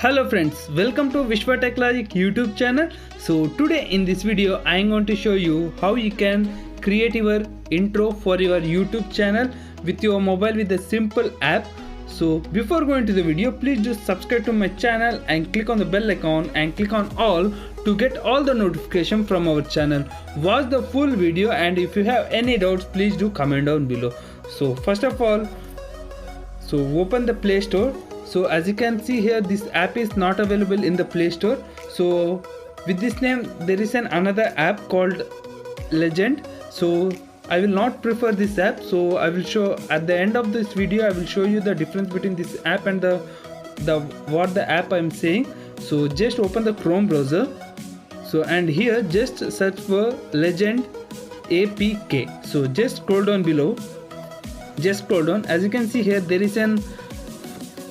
Hello friends, welcome to Vishwa Tech Logic YouTube channel. So today in this video I am going to show you how you can create your intro for your YouTube channel with your mobile with a simple app. So before going to the video, please just subscribe to my channel and click on the bell icon and click on all to get all the notification from our channel. Watch the full video, and if you have any doubts please do comment down below. So first of all, open the Play Store. So as you can see here, this app is not available in the Play Store. So with this name there is another app called Legend. So I will not prefer this app. So I will show at the end of this video, I will show you the difference between this app and what the app I am saying. So just open the Chrome browser. So and here just search for Legend APK. So just scroll down below. Just scroll down. As you can see here, there is a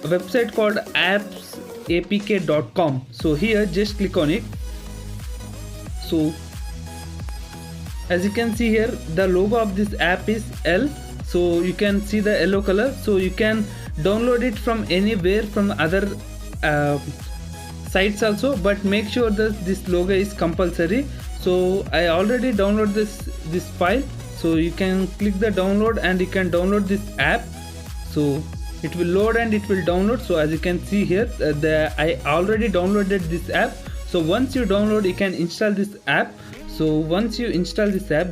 website called appsapk.com. so here just click on it. So as you can see here, the logo of this app is L. So you can see the yellow color. So you can download it from anywhere, from other sites also, but make sure that this logo is compulsory. So I already downloaded this file. So you can click the download and you can download this app. So it will load and it will download. So as you can see here, I already downloaded this app. So once you download, you can install this app. So once you install this app,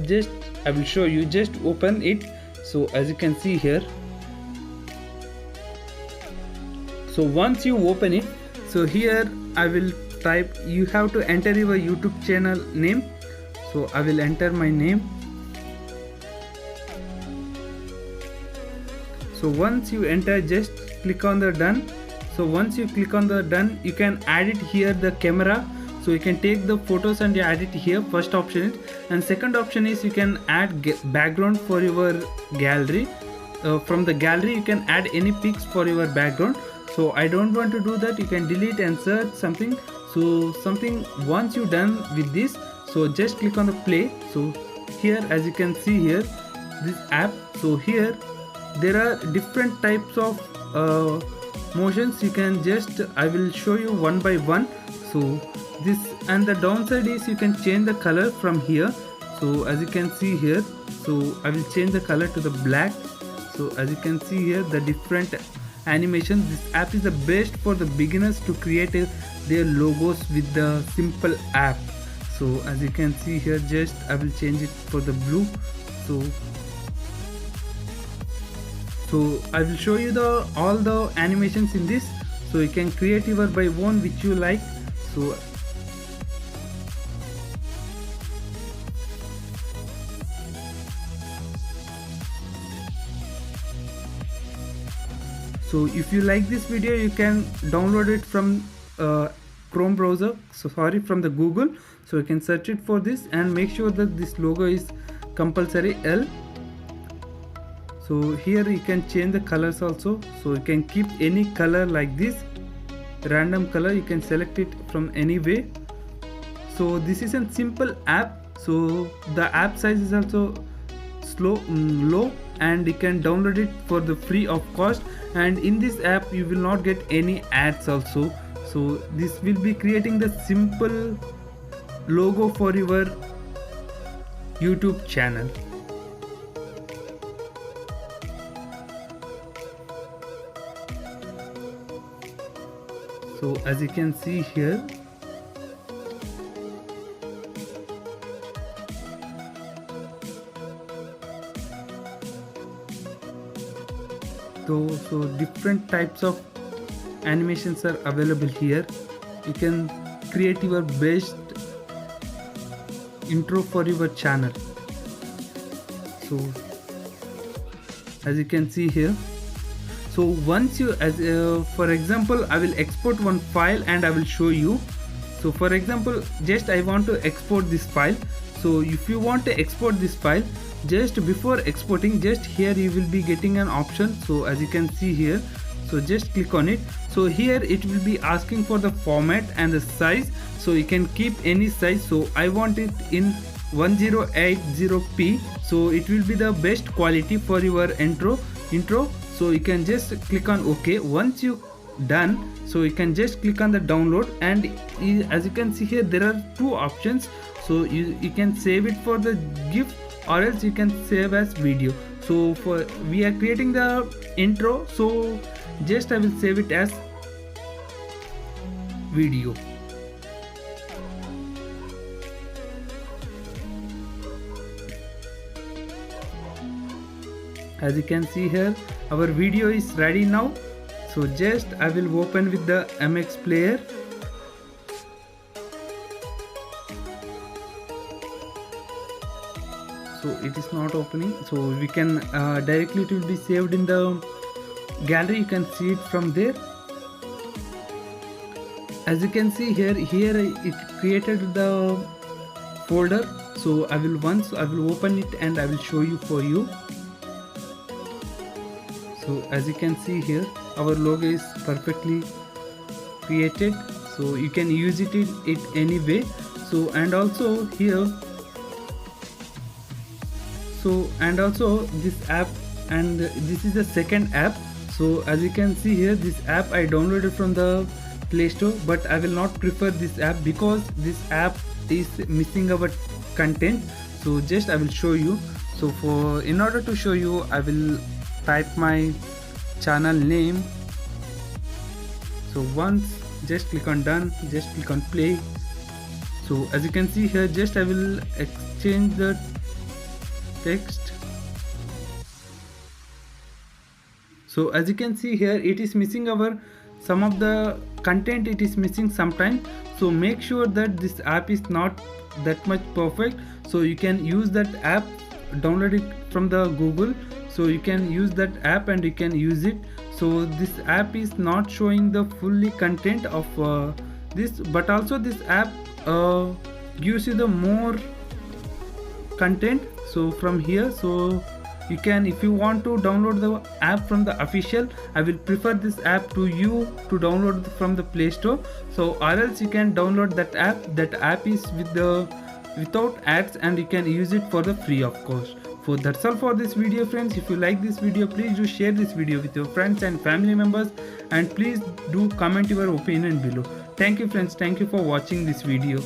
I will show you, just open it. So as you can see here, so once you open it, so here I will type, you have to enter your YouTube channel name. So I will enter my name. So once you enter, just click on the done. So once you click on the done, you can add it here, the camera. So you can take the photos and you add it here. First option is, and second option is you can add background for your gallery. From the gallery you can add any pics for your background. So I don't want to do that. You can delete and search something. So something once you done with this, so just click on the play. So here as you can see here, this app. So here there are different types of motions. You can just, I will show you one by one. So this, and the downside is you can change the color from here. So as you can see here, so I will change the color to the black. So as you can see here, the different animations. This app is the best for the beginners to create their logos with the simple app. So as you can see here, just I will change it for the blue. So I will show you all the animations in this. So you can create your by one which you like. So if you like this video, you can download it from Chrome browser. So sorry, from the Google. So you can search it for this and make sure that this logo is compulsory L. So here you can change the colors also. So you can keep any color like this, random color. You can select it from any way. So this is a simple app. So the app size is also low, and you can download it for the free of cost. And in this app you will not get any ads also. So this will be creating the simple logo for your YouTube channel. So as you can see here, so different types of animations are available here. You can create your best intro for your channel. So as you can see here, so once you, for example, I will export one file and I will show you. So for example, just I want to export this file. So if you want to export this file, just before exporting, just here you will be getting an option. So as you can see here, so just click on it. So here it will be asking for the format and the size. So you can keep any size. So I want it in 1080p. So it will be the best quality for your intro. So you can just click on OK. Once you done. So you can just click on the download, and as you can see here, there are two options. So you can save it for the GIF, or else you can save as video. So for we are creating the intro, so just I will save it as video. As you can see here, our video is ready now. So just I will open with the MX player. So it is not opening, so we can directly, it will be saved in the gallery. You can see it from there. As you can see here it created the folder. So I will open it and I will show you for you. So as you can see here, our logo is perfectly created, so you can use it any way. So and also here, so and also this app, and this is the second app. So as you can see here, this app I downloaded from the Play Store, but I will not prefer this app because this app is missing our content. So just I will show you. So in order to show you, I will type my channel name. So once, just click on done, just click on play. So as you can see here, just I will exchange the text. So as you can see here, it is missing some of the content, it is missing sometimes. So make sure that this app is not that much perfect. So you can use that app, download it from the Google. So you can use that app and you can use it. So this app is not showing the fully content of this, but also this app gives you the more content. So from here, so you can, if you want to download the app from the official, I will prefer this app to you to download from the Play Store. So or else you can download that app. That app is without ads, and you can use it for the free of course. So that's all for this video, friends. If you like this video, please do share this video with your friends and family members, and please do comment your opinion below. Thank you, friends. Thank you for watching this video.